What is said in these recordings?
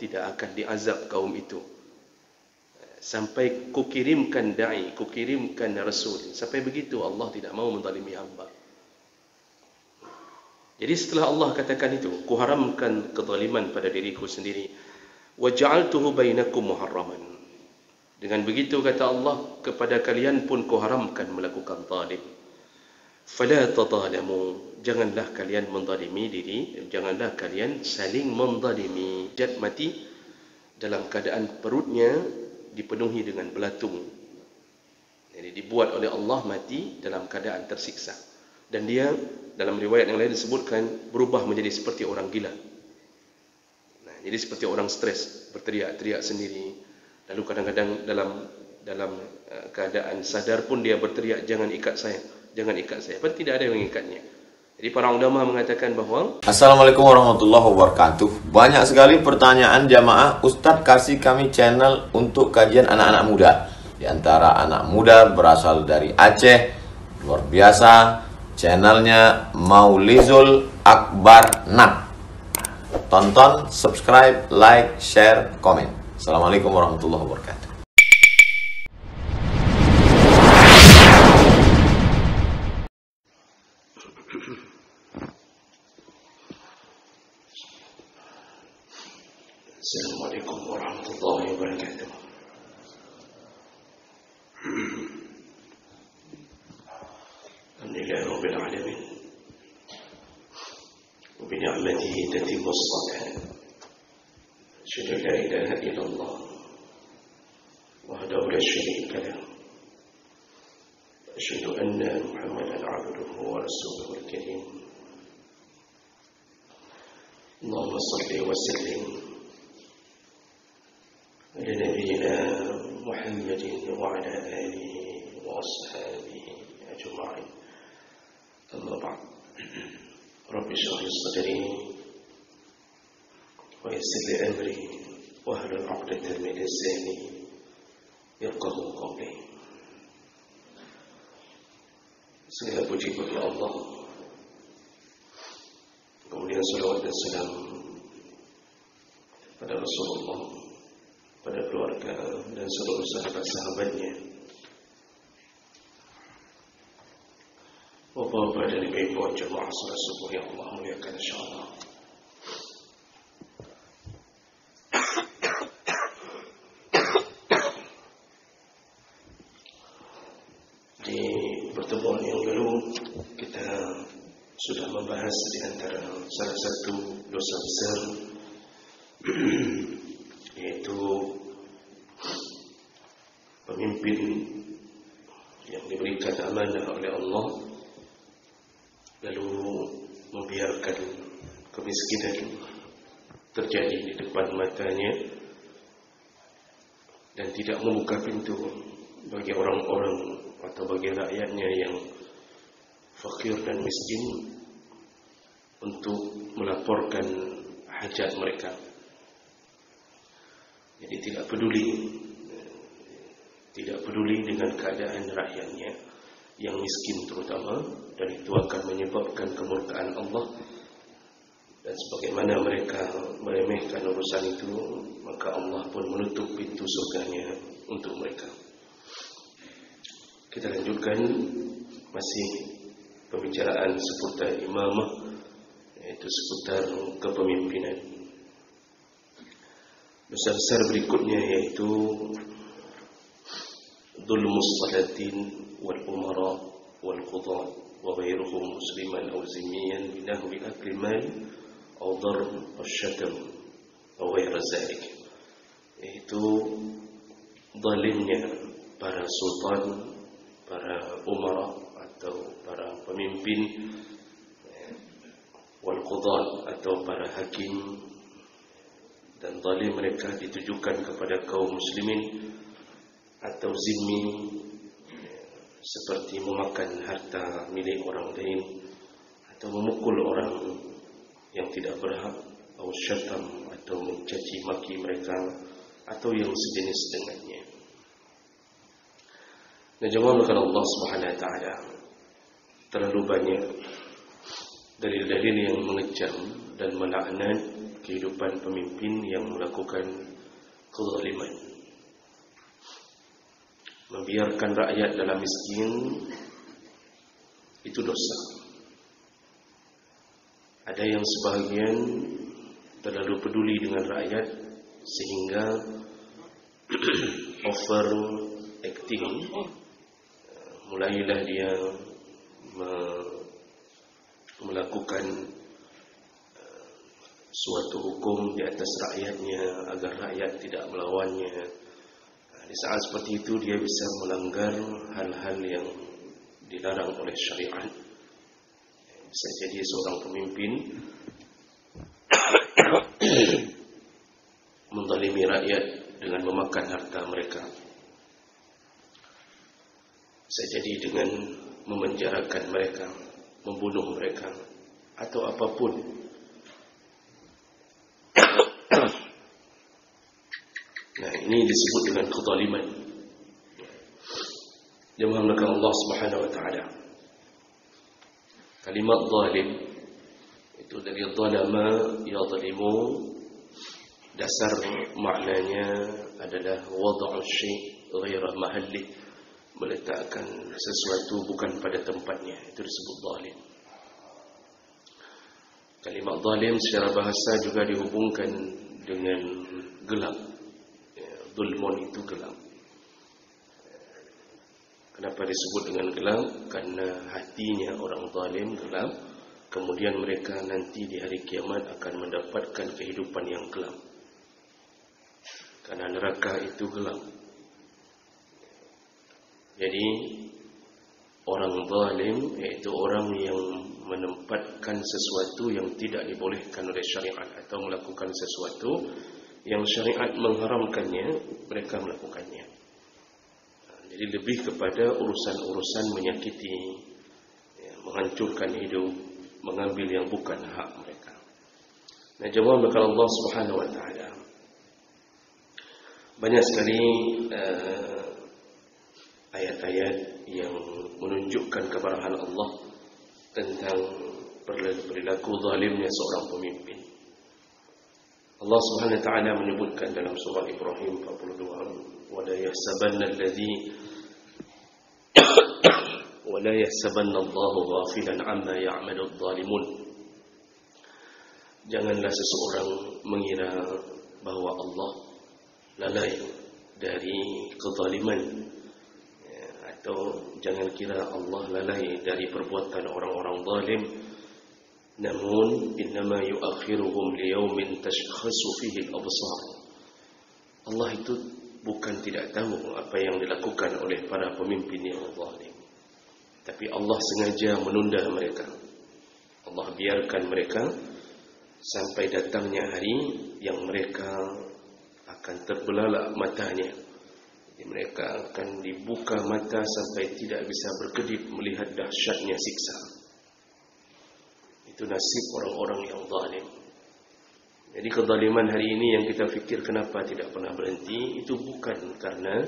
tidak akan diazab kaum itu sampai kukirimkan da'i, kukirimkan rasul. Sampai begitu Allah tidak mau menzalimi hamba. Jadi setelah Allah katakan itu, kuharamkan kezaliman pada diriku sendiri. Wa ja'altuhu bainakum muharraman. Dengan begitu kata Allah, kepada kalian pun kuharamkan melakukan zalim. Fala tadalamu. Janganlah kalian menzalimi diri, janganlah kalian saling menzalimi. Jad mati dalam keadaan perutnya dipenuhi dengan belatung. Jadi dibuat oleh Allah mati dalam keadaan tersiksa. Dan dia dalam riwayat yang lain disebutkan berubah menjadi seperti orang gila. Nah, jadi seperti orang stres, berteriak-teriak sendiri. Lalu kadang-kadang dalam keadaan sadar pun dia berteriak, jangan ikat saya, jangan ikat saya. Padahal tidak ada yang mengikatnya. Jadi para ulama mengatakan bahawa Assalamualaikum warahmatullahi wabarakatuh. Banyak sekali pertanyaan jamaah, Ustadz kasih kami channel untuk kajian anak-anak muda. Di antara anak muda berasal dari Aceh, luar biasa. Channelnya Maulizul Akbar Nak. Tonton, subscribe, like, share, komen. Assalamualaikum warahmatullahi wabarakatuh. Assalamualaikum warahmatullahi wabarakatuh. Alhamdulillah Rabbil Alamin. Wa bi ni'matihi tatimmu as-salihat. Asyhadu an la ilaha illallah wahdahu la syarika lah. Asyhadu anna Muhammadan 'abduhu wa rasuluhu al-karim. Allahumma shalli wa sallim على نبينا محمد وعلى آله وأصحابه أجمعين. أما بعد. رب اشرح لي صدري ويسر لي أمري واحلل عقدة من لساني يفقهوا قولي. Segala puji bagi Allah. Kemudian salawat dan salam pada Rasulullah, pada keluarga dan seluruh sahabat-sahabatnya. Bapak-bapak dan ibu-ibu jemaah salat subuh yang Allah muliakan insyaallah. Di pertemuan yang lalu kita sudah membahas di antara salah satu dosa besar yaitu pemimpin yang diberikan amanah oleh Allah lalu membiarkan kemiskinan terjadi di depan matanya dan tidak membuka pintu bagi orang-orang atau bagi rakyatnya yang fakir dan miskin untuk melaporkan hajat mereka. Jadi tidak peduli dengan keadaan rakyatnya yang miskin terutama, dan itu akan menyebabkan kemurkaan Allah. Dan sebagaimana mereka meremehkan urusan itu, maka Allah pun menutup pintu surganya untuk mereka. Kita lanjutkan masih pembicaraan seputar imamah, yaitu seputar kepemimpinan. Dosa besar berikutnya yaitu dhulmus salatin wal umara wal qudat wa ghairuhum musliman aw zimmiyan binahwi akli mal aw darb aw syatam aw ghair zalik. Yaitu zalimnya para sultan, para umara atau para pemimpin, wal qudat atau para hakim, dan zalim mereka ditujukan kepada kaum muslimin atau zimmi, seperti memakan harta milik orang lain atau memukul orang yang tidak berhak, atau syatam atau mencaci maki mereka atau yang sejenis dengannya. Dan jemaah Allah Subhanahu wa taala, terlalu banyak dalil-dalil yang mengecam dan melaknat kehidupan pemimpin yang melakukan kezaliman. Membiarkan rakyat dalam miskin itu dosa. Ada yang sebahagian terlalu peduli dengan rakyat sehingga over acting, mulailah dia melakukan suatu hukum di atas rakyatnya agar rakyat tidak melawannya. Di saat seperti itu dia bisa melanggar hal-hal yang dilarang oleh syariat. Bisa jadi seorang pemimpin menzalimi rakyat dengan memakan harta mereka. Bisa jadi dengan memenjarakan mereka, membunuh mereka, atau apapun. Nah, ini disebut dengan kezaliman. Dimulakan Allah Subhanahu wa taala. Kalimat zalim itu dari zalama yadhlimu, dasar maknanya adalah wad'u syai' ghaira mahalli, meletakkan sesuatu bukan pada tempatnya, itu disebut zalim. Kalimat zalim secara bahasa juga dihubungkan dengan gelap. Zulmun itu gelap. Kenapa disebut dengan gelap? Karena hatinya orang zalim gelap, kemudian mereka nanti di hari kiamat akan mendapatkan kehidupan yang gelap. Karena neraka itu gelap. Jadi orang zalim yaitu orang yang menempatkan sesuatu yang tidak dibolehkan oleh syariat atau melakukan sesuatu yang syariat mengharamkannya, mereka melakukannya. Jadi lebih kepada urusan-urusan menyakiti, menghancurkan hidup, mengambil yang bukan hak mereka. Nah, jawab maka Allah Subhanahu wa taala. Banyak sekali ayat-ayat yang menunjukkan kemarahan Allah tentang perilaku zalimnya seorang pemimpin. Allah Subhanahu wa taala menyebutkan dalam surah Ibrahim 42, "Wala yahsabanna Allahu ghafilan amma ya'malu adh-dhalimun." Janganlah seseorang mengira bahwa Allah lalai dari kezaliman, atau jangan kira Allah lalai dari perbuatan orang-orang zalim. Namun innama yuakhiruhum liyaumin tashkhasu fihi al-absar. Allah itu bukan tidak tahu apa yang dilakukan oleh para pemimpin yang zalim, tapi Allah sengaja menunda mereka. Allah biarkan mereka sampai datangnya hari yang mereka akan terbelalak matanya. Jadi mereka akan dibuka mata sampai tidak bisa berkedip melihat dahsyatnya siksa. Itu nasib orang-orang yang zalim. Jadi kezaliman hari ini yang kita fikir kenapa tidak pernah berhenti, itu bukan karena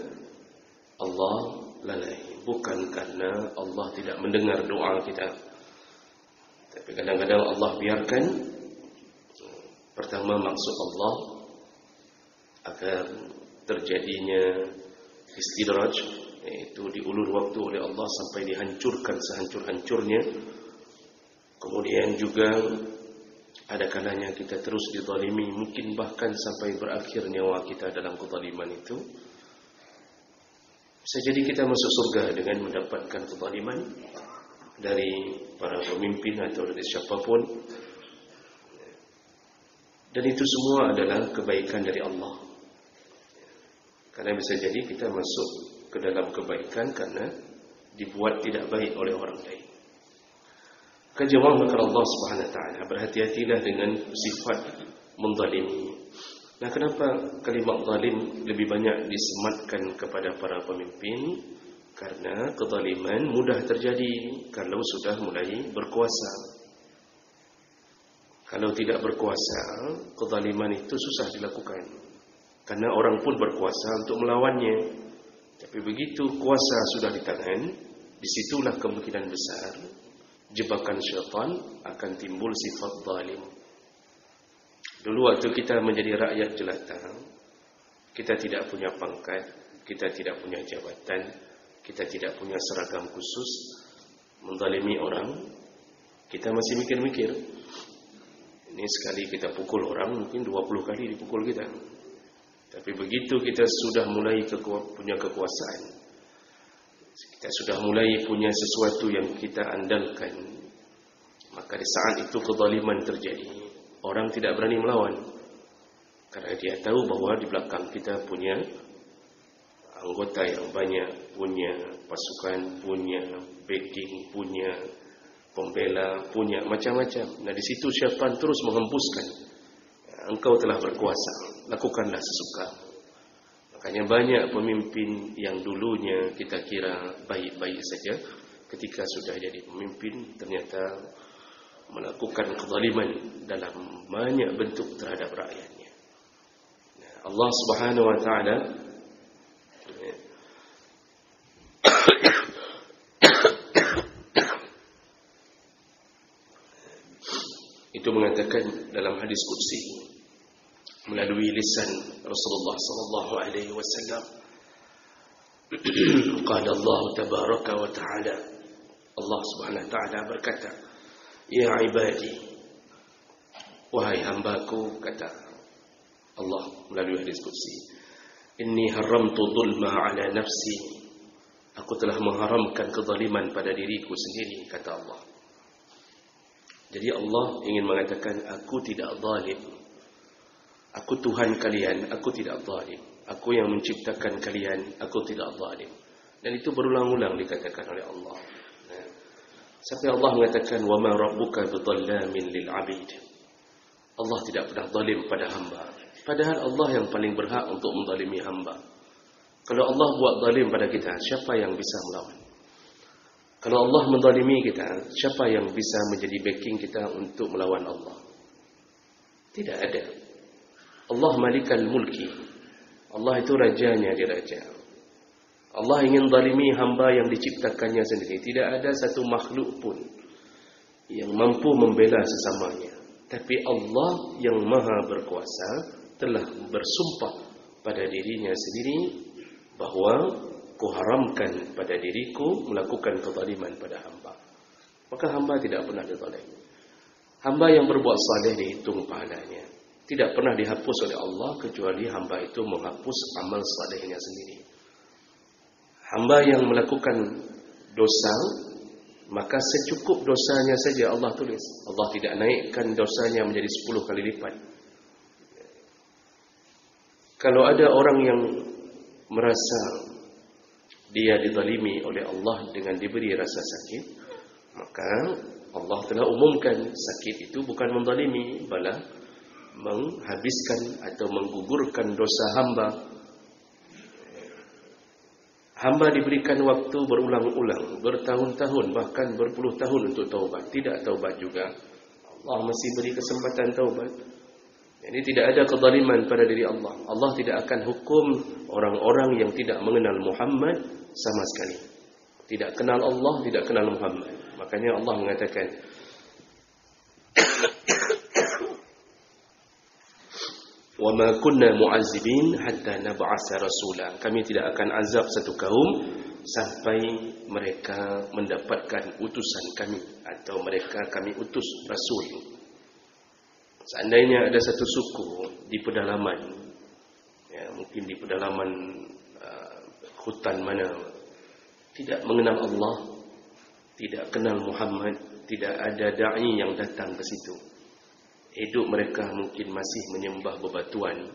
Allah lalai, bukan karena Allah tidak mendengar doa kita. Tapi kadang-kadang Allah biarkan. Pertama, maksud Allah agar terjadinya istidraj, yaitu diulur waktu oleh Allah sampai dihancurkan sehancur-hancurnya. Kemudian juga ada kalanya kita terus dizalimi, mungkin bahkan sampai berakhir nyawa kita dalam kezaliman itu. Bisa jadi kita masuk surga dengan mendapatkan kezaliman dari para pemimpin atau dari siapapun. Dan itu semua adalah kebaikan dari Allah. Karena bisa jadi kita masuk ke dalam kebaikan karena dibuat tidak baik oleh orang lain. Kejawab maka Allah Subhanahu wa taala, berhati-hatilah dengan sifat menzalimi. Nah, kenapa kalimat zalim lebih banyak disematkan kepada para pemimpin? Karena kezaliman mudah terjadi kalau sudah mulai berkuasa. Kalau tidak berkuasa, kezaliman itu susah dilakukan. Karena orang pun berkuasa untuk melawannya. Tapi begitu kuasa sudah di tangan, disitulah kemungkinan besar jebakan syaitan akan timbul sifat zalim. Dulu waktu kita menjadi rakyat jelata, kita tidak punya pangkat, kita tidak punya jabatan, kita tidak punya seragam khusus, menzalimi orang, kita masih mikir-mikir. Ini sekali kita pukul orang, mungkin 20 kali dipukul kita. Tapi begitu kita sudah mulai punya kekuasaan, kita sudah mulai punya sesuatu yang kita andalkan, maka di saat itu kezaliman terjadi. Orang tidak berani melawan, karena dia tahu bahwa di belakang kita punya anggota yang banyak, punya pasukan, punya backing, punya pembela, punya macam-macam. Nah, di situ syaitan terus menghembuskan, engkau telah berkuasa, lakukanlah sesuka. Makanya banyak pemimpin yang dulunya kita kira baik-baik saja, ketika sudah jadi pemimpin ternyata melakukan kezaliman dalam banyak bentuk terhadap rakyatnya. Allah Subhanahu wa taala itu mengatakan dalam hadis qudsi melalui lisan Rasulullah sallallahu alaihi wasallam, qala Allah tabaraka wa taala, Allah Subhanahu wa taala berkata, ya ibadi, wahai hambaku, kata Allah melalui hadis qudsi, inni haramtu dhulma ala nafsi, aku telah mengharamkan kezaliman pada diriku sendiri, kata Allah. Jadi Allah ingin mengatakan, aku tidak zalim, aku Tuhan kalian, aku tidak zalim, aku yang menciptakan kalian, aku tidak zalim. Dan itu berulang-ulang dikatakan oleh Allah. Sampai Allah mengatakan, wa ma rabbuka bidhallamin lil 'abid. Allah tidak pernah zalim pada hamba. Padahal Allah yang paling berhak untuk menzalimi hamba. Kalau Allah buat zalim pada kita, siapa yang bisa melawan? Kalau Allah menzalimi kita, siapa yang bisa menjadi backing kita untuk melawan Allah? Tidak ada. Allah malikal mulki. Allah itu rajanya di raja. Allah ingin zalimi hamba yang diciptakannya sendiri. Tidak ada satu makhluk pun yang mampu membela sesamanya. Tapi Allah yang maha berkuasa telah bersumpah pada dirinya sendiri bahawa kuharamkan pada diriku melakukan kezaliman pada hamba. Maka hamba tidak pernah dizalimi. Hamba yang berbuat saleh dihitung pahalanya. Tidak pernah dihapus oleh Allah kecuali hamba itu menghapus amal salehnya sendiri. Hamba yang melakukan dosa, maka secukup dosanya saja Allah tulis. Allah tidak naikkan dosanya menjadi 10 kali lipat. Kalau ada orang yang merasa dia dizalimi oleh Allah dengan diberi rasa sakit, maka Allah telah umumkan sakit itu bukan menzalimi, malah menghabiskan atau menggugurkan dosa hamba. Hamba diberikan waktu berulang-ulang, bertahun-tahun, bahkan berpuluh tahun untuk taubat. Tidak taubat juga, Allah masih beri kesempatan taubat. Jadi tidak ada kezaliman pada diri Allah. Allah tidak akan hukum orang-orang yang tidak mengenal Muhammad sama sekali. Tidak kenal Allah, tidak kenal Muhammad. Makanya Allah mengatakan, wa ma kunna mu'azzibin hatta nab'atsa rasula. Kami tidak akan azab satu kaum sampai mereka mendapatkan utusan kami, atau mereka kami utus rasul. Seandainya ada satu suku di pedalaman, ya, mungkin di pedalaman hutan mana, tidak mengenal Allah, tidak kenal Muhammad, tidak ada da'i yang datang ke situ, hidup mereka mungkin masih menyembah bebatuan,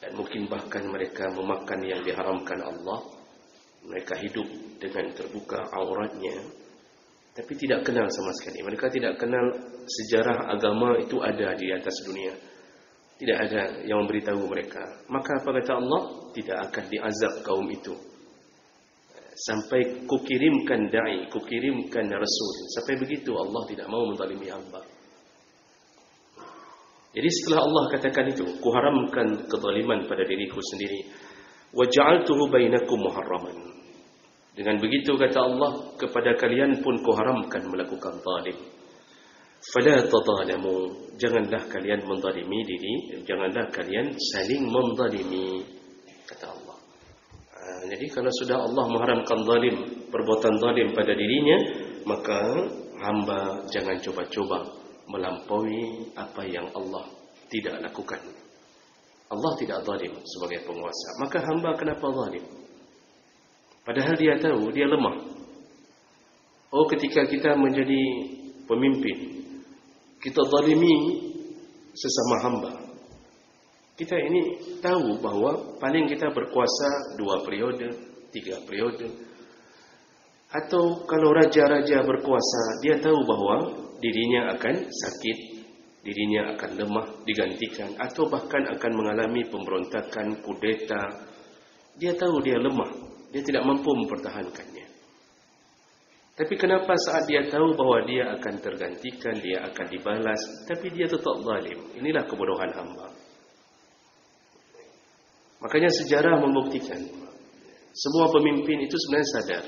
dan mungkin bahkan mereka memakan yang diharamkan Allah. Mereka hidup dengan terbuka auratnya, tapi tidak kenal sama sekali. Mereka tidak kenal sejarah agama itu ada di atas dunia. Tidak ada yang memberitahu mereka. Maka apa kata Allah? Tidak akan diazab kaum itu sampai kukirimkan da'i, kukirimkan rasul. Sampai begitu Allah tidak mau menzalimi hamba. Jadi setelah Allah katakan itu, kuharamkan kezaliman pada diriku sendiri, wa ja'altuhu bainakum muharraman. Dengan begitu kata Allah, kepada kalian pun kuharamkan melakukan zalim. Fala tadalamu, janganlah kalian menzalimi diri, janganlah kalian saling menzalimi, kata Allah. Jadi kalau sudah Allah mengharamkan zalim, perbuatan zalim pada dirinya, maka hamba jangan coba-coba melampaui apa yang Allah tidak lakukan. Allah tidak zalim sebagai penguasa, maka hamba kenapa zalim? Padahal dia tahu dia lemah. Oh, ketika kita menjadi pemimpin, kita zalimi sesama hamba. Kita ini tahu bahawa paling kita berkuasa 2 periode, 3 periode. Atau kalau raja-raja berkuasa, dia tahu bahawa dirinya akan sakit, dirinya akan lemah, digantikan, atau bahkan akan mengalami pemberontakan, kudeta. Dia tahu dia lemah, dia tidak mampu mempertahankannya. Tapi kenapa saat dia tahu bahawa dia akan tergantikan, dia akan dibalas, tapi dia tetap zalim? Inilah kebodohan hamba. Makanya sejarah membuktikan semua pemimpin itu sebenarnya sadar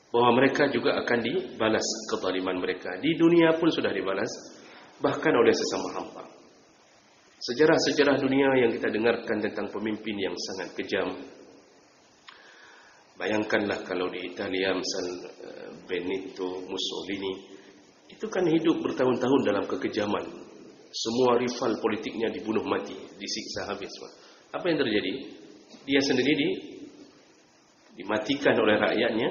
bahawa mereka juga akan dibalas kezaliman mereka. Di dunia pun sudah dibalas, bahkan oleh sesama hamba. Sejarah-sejarah dunia yang kita dengarkan tentang pemimpin yang sangat kejam. Bayangkanlah kalau di Italia misal Benito Mussolini, itu kan hidup bertahun-tahun dalam kekejaman. Semua rival politiknya dibunuh mati, disiksa habis. Apa yang terjadi? Dia sendiri dimatikan oleh rakyatnya,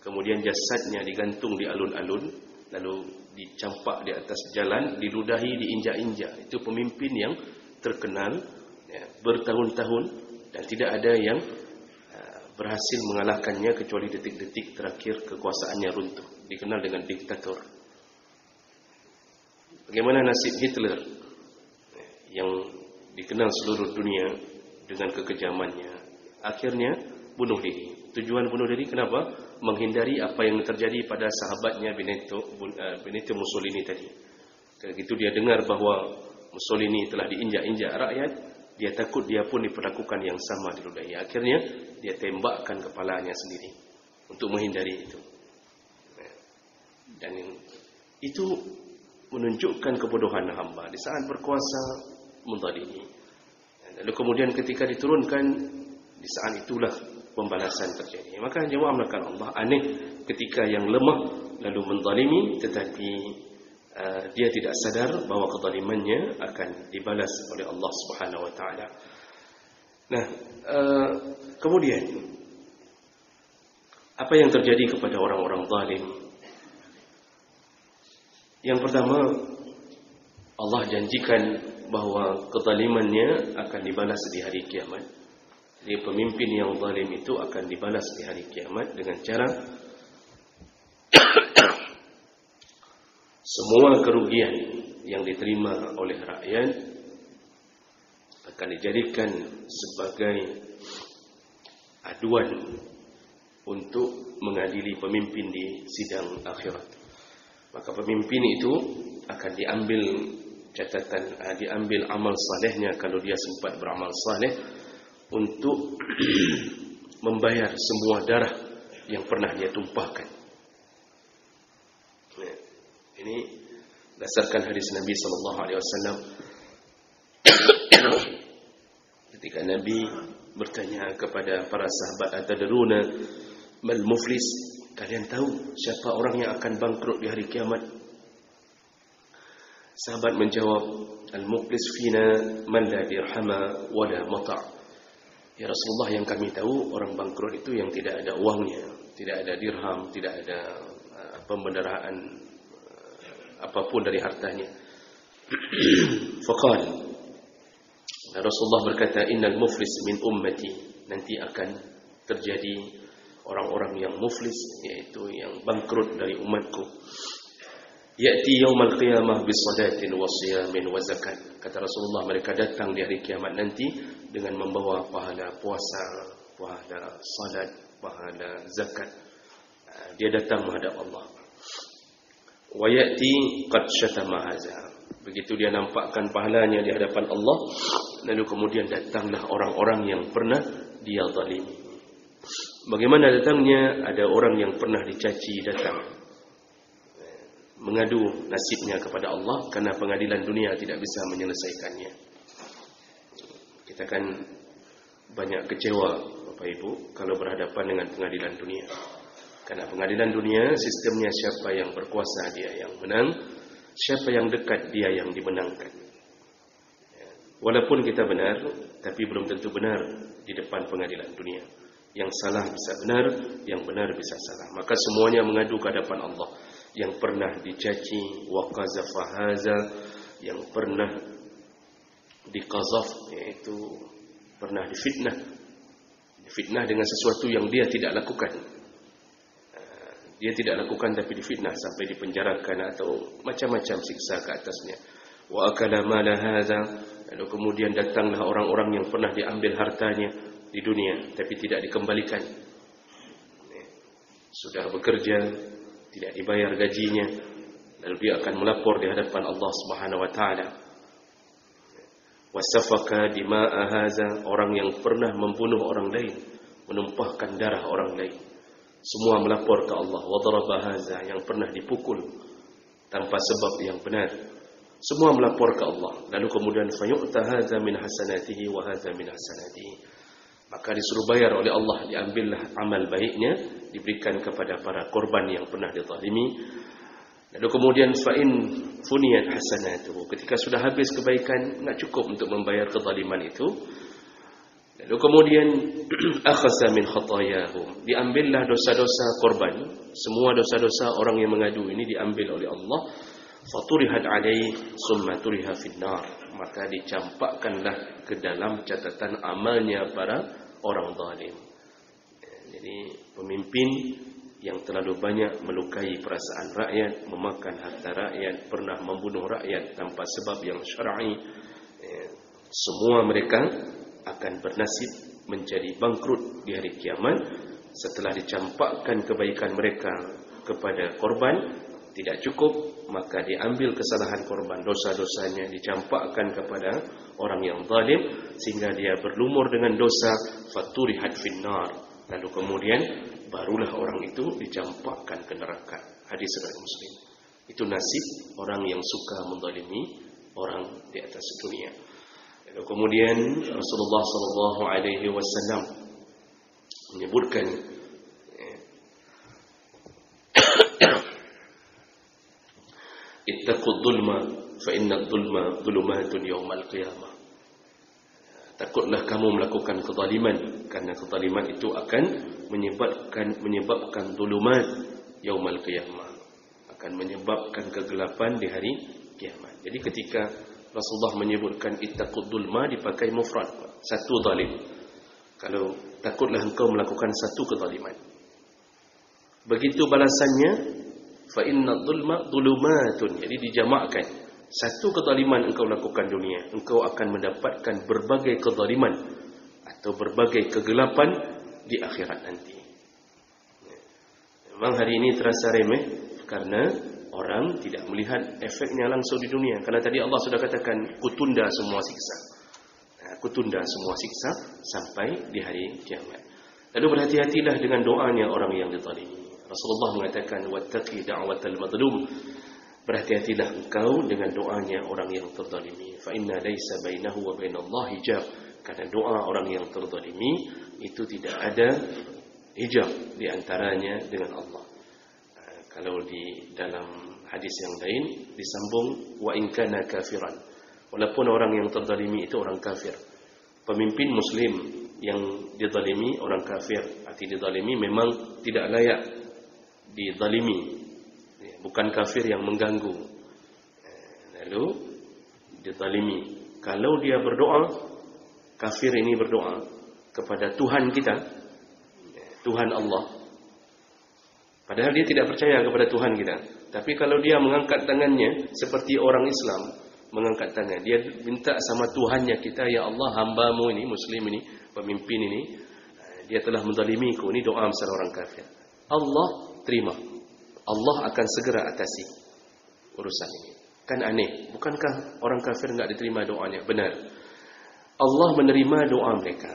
kemudian jasadnya digantung di alun-alun, lalu dicampak di atas jalan, diludahi, diinjak-injak. Itu pemimpin yang terkenal bertahun-tahun dan tidak ada yang berhasil mengalahkannya kecuali detik-detik terakhir kekuasaannya runtuh. Dikenal dengan diktator. Bagaimana nasib Hitler yang dikenal seluruh dunia dengan kekejamannya? Akhirnya bunuh diri. Tujuan bunuh diri kenapa? Menghindari apa yang terjadi pada sahabatnya Benito Mussolini tadi. Begitu dia dengar bahawa Mussolini telah diinjak-injak rakyat, dia takut dia pun diperlakukan yang sama diludahi. Akhirnya dia tembakkan kepalanya sendiri untuk menghindari itu. Dan itu menunjukkan kebodohan hamba di saat berkuasa menzalimi. Lalu kemudian ketika diturunkan, di saat itulah pembalasan terjadi. Maka jemaah melakukan Allah, aneh ketika yang lemah lalu menzalimi, tetapi dia tidak sadar bahawa kezalimannya akan dibalas oleh Allah Subhanahu wa taala. Nah, kemudian apa yang terjadi kepada orang-orang zalim? Yang pertama, Allah janjikan bahawa kezalimannya akan dibalas di hari kiamat. Dia pemimpin yang zalim itu akan dibalas di hari kiamat dengan cara semua kerugian yang diterima oleh rakyat akan dijadikan sebagai aduan untuk mengadili pemimpin di sidang akhirat. Maka pemimpin itu akan diambil catatan, diambil amal salehnya kalau dia sempat beramal saleh untuk membayar semua darah yang pernah dia tumpahkan. Ini berdasarkan hadis Nabi SAW. Ketika Nabi bertanya kepada para sahabat, atadruna mal muflis, kalian tahu siapa orang yang akan bangkrut di hari kiamat? Sahabat menjawab, al-muflis fina man la dirhama wa la mata'. Ya Rasulullah, yang kami tahu orang bangkrut itu yang tidak ada uangnya, tidak ada dirham, tidak ada pembendaraan apapun dari hartanya. Faqal, Rasulullah berkata, innal muflis min ummati, nanti akan terjadi orang-orang yang muflis, yaitu yang bangkrut dari umatku. Ya'ti yaumal qiyamah bisalatin wa siyamin wa zakat. Kata Rasulullah, mereka datang di hari kiamat nanti dengan membawa pahala puasa, pahala salat, pahala zakat. Dia datang menghadap Allah. Wa ya'ti qad syatama hadza. Begitu dia nampakkan pahalanya di hadapan Allah, lalu kemudian datanglah orang-orang yang pernah dia zalimi. Bagaimana datangnya? Ada orang yang pernah dicaci datang, mengadu nasibnya kepada Allah karena pengadilan dunia tidak bisa menyelesaikannya. Kita kan banyak kecewa Bapak Ibu kalau berhadapan dengan pengadilan dunia. Karena pengadilan dunia sistemnya siapa yang berkuasa dia yang menang, siapa yang dekat dia yang dimenangkan. Walaupun kita benar, tapi belum tentu benar di depan pengadilan dunia. Yang salah bisa benar, yang benar bisa salah. Maka semuanya mengadu ke hadapan Allah. Yang pernah dicaci, wa qazafa haza, yang pernah diqazaf, yaitu pernah difitnah. Difitnah dengan sesuatu yang dia tidak lakukan. Dia tidak lakukan tapi difitnah sampai dipenjarakan atau macam-macam siksa ke atasnya. Wa akala mala hadza, lalu kemudian datanglah orang-orang yang pernah diambil hartanya di dunia tapi tidak dikembalikan. Sudah bekerja, tidak dibayar gajinya, lalu dia akan melapor di hadapan Allah Subhanahu wa taala. Wasafaka dima'a hadza, orang yang pernah membunuh orang lain, menumpahkan darah orang lain. Semua melapor ke Allah. Wa daraba hadza, yang pernah dipukul tanpa sebab yang benar. Semua melapor ke Allah. Lalu kemudian fayu'ta hadza min hasanatihi wa hadza min hasanatihi. Maka disuruh bayar oleh Allah, diambillah amal baiknya, diberikan kepada para korban yang pernah dizalimi. Lalu kemudian fa'in funiyat hasanatuhu, ketika sudah habis kebaikan, enggak cukup untuk membayar kezaliman itu. Lalu kemudian akhasa min khatayahum, diambillah dosa-dosa korban, semua dosa-dosa orang yang mengadu ini diambil oleh Allah. Faturihat alaih summa turiha finnar, maka dicampakkanlah ke dalam catatan amalnya para orang zalim. Jadi pemimpin yang terlalu banyak melukai perasaan rakyat, memakan harta rakyat, pernah membunuh rakyat tanpa sebab yang syar'i, semua mereka akan bernasib menjadi bangkrut di hari kiamat setelah dicampakkan kebaikan mereka kepada korban. Tidak cukup, maka diambil kesalahan korban, dosa-dosanya dicampakkan kepada orang yang zalim sehingga dia berlumur dengan dosa. Faturihat finnar, lalu kemudian barulah orang itu dicampakkan ke neraka. Hadis riwayat Muslim. Itu nasib orang yang suka menzalimi orang di atas dunia. Lalu kemudian Rasulullah sallallahu alaihi wasallam menyebutkan ittaqud dzulma fa innad dzulma dzulumatun yaumal qiyamah. Takutlah kamu melakukan kezaliman, karena kezaliman itu akan menyebabkan dzulumat yaumal qiyamah, akan menyebabkan kegelapan di hari kiamat. Jadi ketika Rasulullah menyebutkan ittaqud dzulma dipakai mufrad, satu zalim. Kalau takutlah engkau melakukan satu kezaliman. Begitu balasannya fa inna dzulma dzulumatun, jadi dijamakkan. Satu kezaliman engkau lakukan dunia, engkau akan mendapatkan berbagai kezaliman atau berbagai kegelapan di akhirat nanti. Memang hari ini terasa remeh karena orang tidak melihat efeknya langsung di dunia. Karena tadi Allah sudah katakan, kutunda semua siksa. Kutunda semua siksa sampai di hari kiamat. Lalu berhati-hatilah dengan doanya orang yang dizalimi. Rasulullah mengatakan, wattaqi da'watal madlum, berhati-hatilah engkau dengan doanya orang yang terzalimi. Fa inna laisa bainahu wa bainallahi hijab, karena doa orang yang terzalimi itu tidak ada hijab di antaranya dengan Allah. Kalau di dalam hadis yang lain disambung wa in kana kafiran, walaupun orang yang terzalimi itu orang kafir. Pemimpin muslim yang dizalimi orang kafir, arti dizalimi memang tidak layak dizalimi, bukan kafir yang mengganggu. Lalu dizalimi. Kalau dia berdoa, kafir ini berdoa kepada Tuhan kita, Tuhan Allah, padahal dia tidak percaya kepada Tuhan kita. Tapi kalau dia mengangkat tangannya seperti orang Islam mengangkat tangan, dia minta sama Tuhannya kita, ya Allah, hambamu ini, muslim ini, pemimpin ini, dia telah menzalimiku. Ini doa besar orang kafir. Allah terima. Allah akan segera atasi urusan ini. Kan aneh, bukankah orang kafir enggak diterima doanya? Benar. Allah menerima doa mereka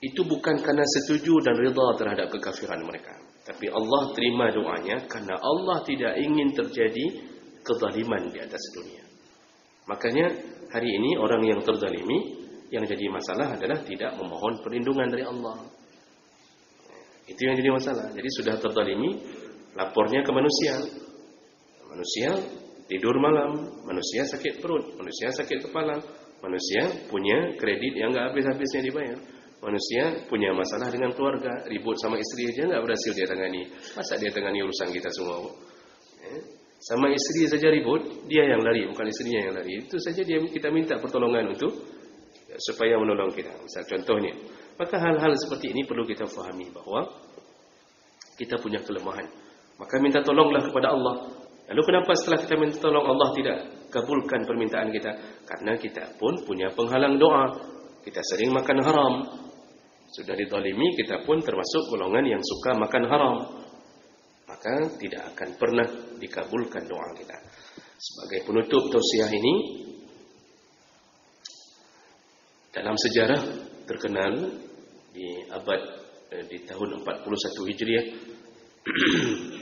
itu bukan karena setuju dan rida terhadap kekafiran mereka. Tapi Allah terima doanya karena Allah tidak ingin terjadi kezaliman di atas dunia. Makanya hari ini orang yang terzalimi, yang jadi masalah adalah tidak memohon perlindungan dari Allah. Itu yang jadi masalah. Jadi sudah terzalimi, lapornya ke manusia. Manusia tidur malam, manusia sakit perut, manusia sakit kepala, manusia punya kredit yang enggak habis-habisnya dibayar. Manusia punya masalah dengan keluarga, ribut sama istri aja enggak berhasil dia tangani. Masa dia tangani urusan kita semua? Sama istri saja ribut, dia yang lari, bukan istrinya yang lari. Itu saja kita minta pertolongan untuk supaya menolong kita. Misal contohnya, maka hal-hal seperti ini perlu kita fahami bahawa kita punya kelemahan. Maka minta tolonglah kepada Allah. Lalu kenapa setelah kita minta tolong Allah tidak kabulkan permintaan kita? Karena kita pun punya penghalang doa. Kita sering makan haram. Sudah dizalimi, kita pun termasuk golongan yang suka makan haram. Maka tidak akan pernah dikabulkan doa kita. Sebagai penutup tausiah ini, dalam sejarah terkenal di tahun 41 Hijriah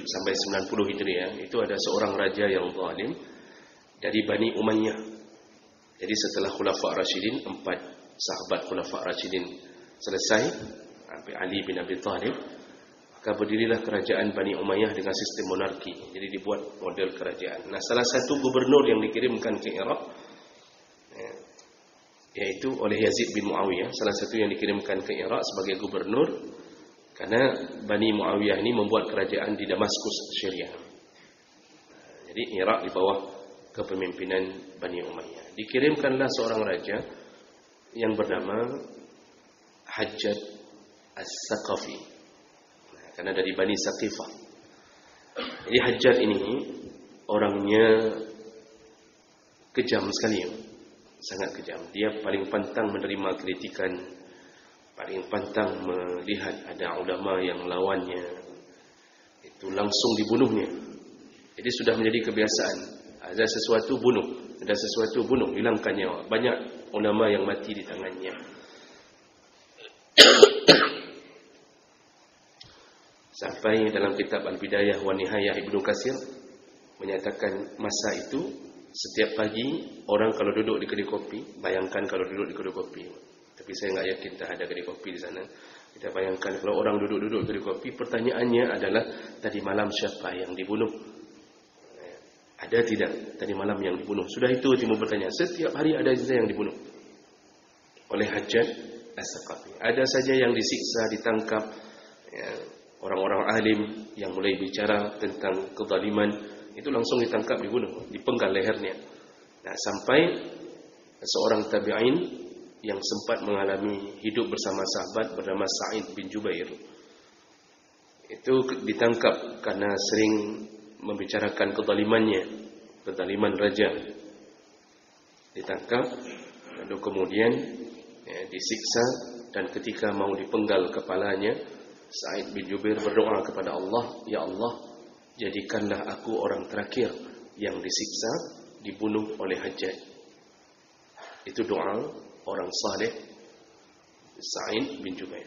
sampai 90 Hijriah, itu ada seorang raja yang zalim dari Bani Umayyah. Jadi setelah Khulafa' Rasyidin, 4 sahabat Khulafa' Rasyidin selesai, sampai Ali bin Abi Thalib, maka berdirilah kerajaan Bani Umayyah dengan sistem monarki. Jadi dibuat model kerajaan. Nah, salah satu gubernur yang dikirimkan ke Iraq, yaitu oleh Yazid bin Muawiyah, salah satu yang dikirimkan ke Iraq sebagai gubernur, karena Bani Muawiyah ini membuat kerajaan di Damaskus, Syria. Jadi Iraq di bawah kepemimpinan Bani Umayyah. Dikirimkanlah seorang raja yang bernama Hajjaj As-Saqafi. Karena dari Bani Saqifah. Jadi Hajjaj ini orangnya kejam sekali, sangat kejam. Dia paling pantang menerima kritikan, paling pantang melihat ada ulama yang lawannya, itu langsung dibunuhnya. Jadi sudah menjadi kebiasaan. Ada sesuatu bunuh, ada sesuatu bunuh, hilangkan nyawa. Banyak ulama yang mati di tangannya. Sampai dalam kitab Al-Bidayah wa Nihayah Ibnu Katsir menyatakan masa itu setiap pagi orang kalau duduk di kedai kopi, bayangkan kalau duduk di kedai kopi. Tapi saya enggak yakin tak ada kedai kopi di sana. Kita bayangkan kalau orang duduk-duduk di kedai kopi, pertanyaannya adalah tadi malam siapa yang dibunuh? Ada tidak tadi malam yang dibunuh? Sudah itu timbul bertanya. Setiap hari ada saja yang dibunuh oleh Hajjaj As-Saqafi. Ada saja yang disiksa, ditangkap. Orang-orang alim yang mulai bicara tentang kezaliman itu langsung ditangkap, dibunuh, dipenggal lehernya. Nah, sampai seorang tabi'in yang sempat mengalami hidup bersama sahabat bernama Sa'id bin Jubair itu ditangkap karena sering membicarakan kezalimannya, kezaliman raja. Ditangkap, lalu kemudian disiksa, dan ketika mau dipenggal kepalanya, Sa'id bin Jubair berdoa kepada Allah, "Ya Allah, jadikanlah aku orang terakhir yang disiksa, dibunuh oleh Hajjaj." Itu doa orang saleh Sa'id bin Jubair.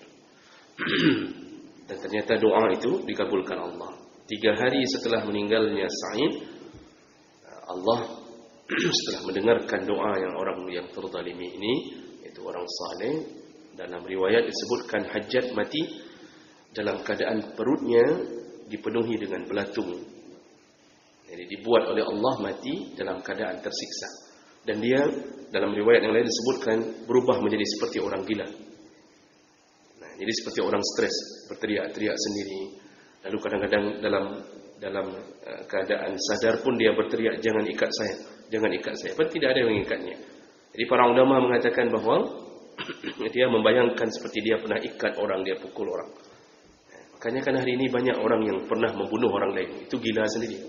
Dan ternyata doa itu dikabulkan Allah. 3 hari setelah meninggalnya Sa'id, Allah setelah mendengarkan doa orang yang terzalimi ini, itu orang saleh, dalam riwayat disebutkan Hajjaj mati dalam keadaan perutnya dipenuhi dengan belatung. Jadi dibuat oleh Allah mati dalam keadaan tersiksa. Dan dia dalam riwayat yang lain disebutkan berubah menjadi seperti orang gila. Nah, jadi seperti orang stres, berteriak-teriak sendiri. Lalu kadang-kadang dalam keadaan sadar pun dia berteriak, "Jangan ikat saya, jangan ikat saya." Padahal tidak ada yang mengikatnya. Jadi para ulama mengatakan bahawa dia membayangkan seperti dia pernah ikat orang, dia pukul orang. Makanya kan hari ini banyak orang yang pernah membunuh orang lain. Itu gila sendiri.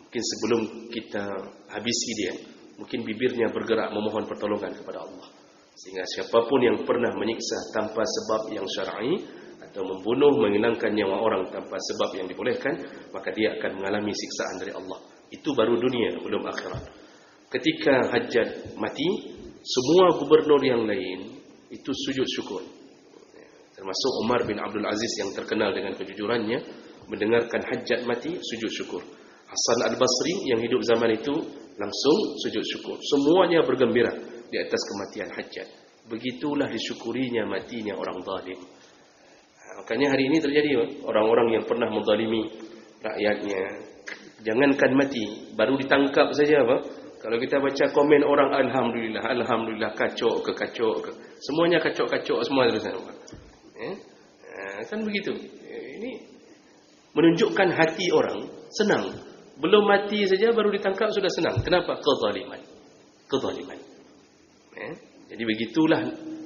Mungkin sebelum kita habisi dia, mungkin bibirnya bergerak memohon pertolongan kepada Allah. Sehingga siapapun yang pernah menyiksa tanpa sebab yang syar'i, atau membunuh, menghilangkan nyawa orang tanpa sebab yang dibolehkan, maka dia akan mengalami siksaan dari Allah. Itu baru dunia, belum akhirat. Ketika Hajjaj mati, semua gubernur yang lain itu sujud syukur. Termasuk Umar bin Abdul Aziz yang terkenal dengan kejujurannya, mendengarkan Hajjaj mati, sujud syukur. Hasan Al-Basri yang hidup zaman itu langsung sujud syukur. Semuanya bergembira di atas kematian Hajjaj. Begitulah disyukurinya matinya orang zalim. Makanya hari ini terjadi orang-orang yang pernah menzalimi rakyatnya, jangankan mati, baru ditangkap saja kalau kita baca komen orang, alhamdulillah, alhamdulillah, kacau ke. Semuanya kacau semua terusan. Kan begitu. Ini menunjukkan hati orang senang. Belum mati saja baru ditangkap sudah senang. Kenapa? Kezaliman. Jadi begitulah,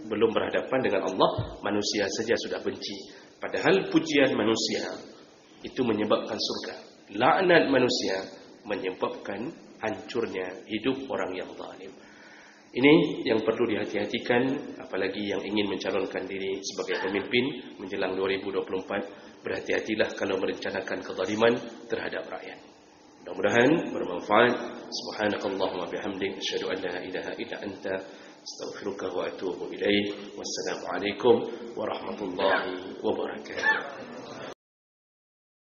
belum berhadapan dengan Allah, manusia saja sudah benci. Padahal pujian manusia itu menyebabkan surga. Laknat manusia menyebabkan hancurnya hidup orang yang zalim. Ini yang perlu dihati-hatikan, apalagi yang ingin mencalonkan diri sebagai pemimpin menjelang 2024. Berhati-hatilah kalau merencanakan kezaliman terhadap rakyat. Mudah-mudahan bermanfaat. Subhanakallahumma bihamdik, asyhadu an la ilaha illa anta, astaghfiruka wa atubu ilaik. Wassalamualaikum warahmatullahi wabarakatuh.